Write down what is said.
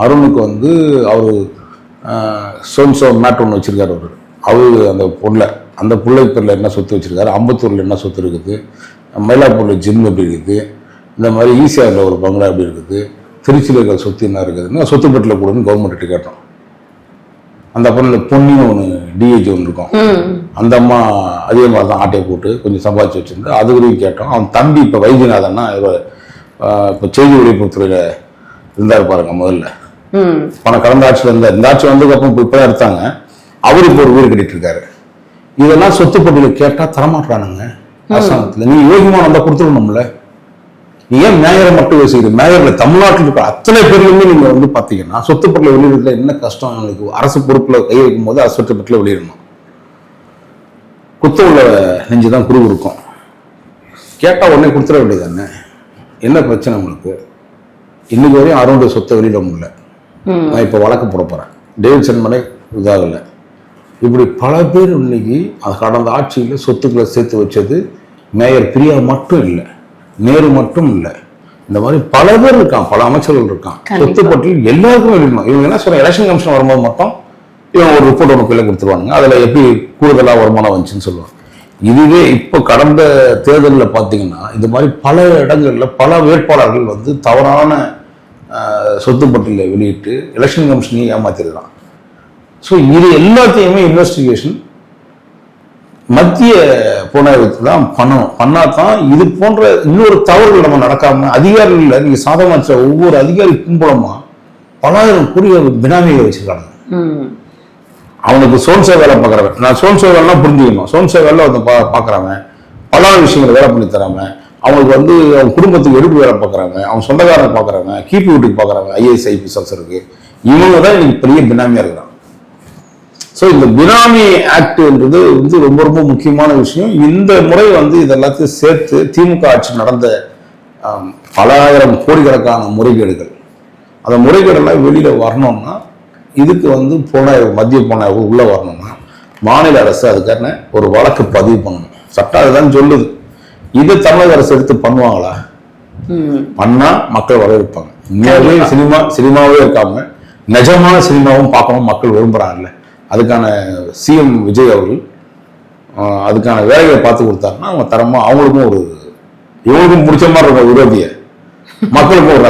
அருணுக்கு வந்து அவர் சோன்சோ மேட் ஒன்று வச்சிருக்காரு. அவரு அந்த அந்த பிள்ளை பேரில் என்ன சொத்து வச்சிருக்காரு, அம்பத்தூரில் என்ன சொத்து இருக்குது, மயிலாப்பூரில் ஜிம் எப்படி இருக்குது, இந்த மாதிரி ஈசிஆரில் ஒரு பங்களா எப்படி இருக்குது, திருச்சியில் இருக்கிற சொத்து என்ன இருக்குதுன்னு சொத்து பட்டியலில் கொடுன்னு கவர்மெண்ட்டு கேட்டோம். அந்த பொண்ணு பொன்னின்னு ஒன்று டிஏஜி ஒன்று இருக்கும். அந்த அம்மா அதே மாதிரி தான் ஆட்டையை போட்டு கொஞ்சம் சம்பாதிச்சு வச்சுருந்து அது வரையும் கேட்டோம். அவன் தம்பி இப்போ வைத்தியநாதன்னா இப்போ செய்தி ஒளிபரப்புத்துறையில் இருந்தார் பாருங்க. முதல்ல கடந்த ஆட்சியில் இருந்தார். இந்த ஆட்சி வந்ததுக்கப்புறம் இப்போ தான் எடுத்தாங்க. அவர் இப்போ ஒரு வீடு கட்டிட்டு இருக்காரு. இதெல்லாம் சொத்து பட்டியலில் கேட்டால் தரமாட்டானுங்க அரசாங்கத்தில். நீங்க யோகியமா வந்தால் கொடுத்துடணும்ல. நீ ஏன் மேயரை மட்டும் யோசிக்கிற? மேயர்ல தமிழ்நாட்டில் இருக்கிற அத்தனை பேர்லையுமே நீங்க வந்து பாத்தீங்கன்னா சொத்து பட்டியல வெளியிடுறதுல என்ன கஷ்டம் எங்களுக்கு? அரசு பொறுப்புல கை வைக்கும் போது சொத்து பட்டியல வெளியிடணும். குத்த உள்ள நெஞ்சுதான் குரு இருக்கும். கேட்டா உடனே கொடுத்துட வேண்டியதானே. என்ன பிரச்சனை உங்களுக்கு? இன்னைக்கு வரையும் அருணுடைய சொத்தை வெளியிட முடியல. நான் இப்ப வழக்கு போட போறேன். டேவிட் சென்மனை இதாகல. இப்படி பல பேர் இன்னைக்கு கடந்த ஆட்சியில் சொத்துக்களை சேர்த்து வச்சது மேயர் பிரியா மட்டும் இல்லை, நேரு மட்டும் இல்லை, இந்த மாதிரி பல பேர் இருக்கான், பல அமைச்சர்கள் இருக்கான். சொத்து பட்டியல் எல்லாருக்கும் வெளியிடணும். இவங்க என்ன சொல்றாங்க, எலெக்ஷன் கமிஷன் வரும்போது மட்டும் இவங்க ஒரு ரிப்போர்ட் ஒன்று கையில் கொடுத்துருவாங்க. அதில் எப்படி கூடுதலாக வருமானம் வந்துச்சுன்னு சொல்லுவாங்க. இதுவே இப்போ கடந்த தேர்தலில் பார்த்தீங்கன்னா இந்த மாதிரி பல இடங்களில் பல வேட்பாளர்கள் வந்து தவறான சொத்து பட்டியலை வெளியிட்டு எலெக்ஷன் கமிஷனையும் ஏமாத்திருக்கான். ஸோ இது எல்லாத்தையுமே இன்வெஸ்டிகேஷன் மத்திய புலனாய்வு தான் பண்ணணும். பண்ணாதான் இது போன்ற இன்னொரு தவறுகள் நம்ம நடக்காம அதிகாரிகள் நீங்க சாதகமாச்ச ஒவ்வொரு அதிகாரி கும்பலமா பலாயிரம் கோடி பினாமியை வச்சிருக்காங்க. அவனுக்கு சோன்சே வேலை பார்க்குறவன், நான் சோன்சே வேலைலாம் புரிஞ்சுக்கணும். சோன்சே வேலை வந்து பார்க்குறவன் பல விஷயங்களை வேலை பண்ணி தராம அவனுக்கு வந்து அவன் குடும்பத்துக்கு எடுப்பு வேலை பார்க்குறாங்க, அவன் சொந்தக்காரனை பார்க்குறாங்க, கீப்பி வீட்டுக்கு பார்க்குறாங்க, ஐஏஎஸ் ஐபிஎஸ் ஆஃபீஸருக்கு. இவங்க தான் இன்னைக்கு பெரிய பினாமியா இருக்கிறான். ஸோ இந்த பினாமி ஆக்ட்ன்றது வந்து ரொம்ப ரொம்ப முக்கியமான விஷயம். இந்த முறை வந்து இது எல்லாத்தையும் சேர்த்து திமுக ஆட்சி நடந்த பல ஆயிரம் கோடிக்கணக்கான முறைகேடுகள், அந்த முறைகேடெல்லாம் வெளியில வரணும்னா இதுக்கு வந்து புலனாய்வு, மத்திய புலனாய்வு உள்ள வரணும்னா மாநில அரசு அதுக்கான ஒரு வழக்கு பதிவு பண்ணணும். சட்டம் அதுதான் சொல்லுது. இது தமிழக அரசு எடுத்து பண்ணுவாங்களா? பண்ணா மக்கள் வரவேற்பாங்க. உண்மையாகவே சினிமாவே இருக்காம நிஜமான சினிமாவும் பார்க்கணும் மக்கள் விரும்புறாங்கல்ல. அதுக்கான சிஎம் விஜய் அவர்கள் அதுக்கான வேலைகளை பார்த்து கொடுத்தாருன்னா அவங்க தரமா அவங்களுக்கும் ஒரு இவங்களுக்கும் பிடிச்ச மாதிரி இருக்கும் விரோதிய மக்களுக்கும் ஒரு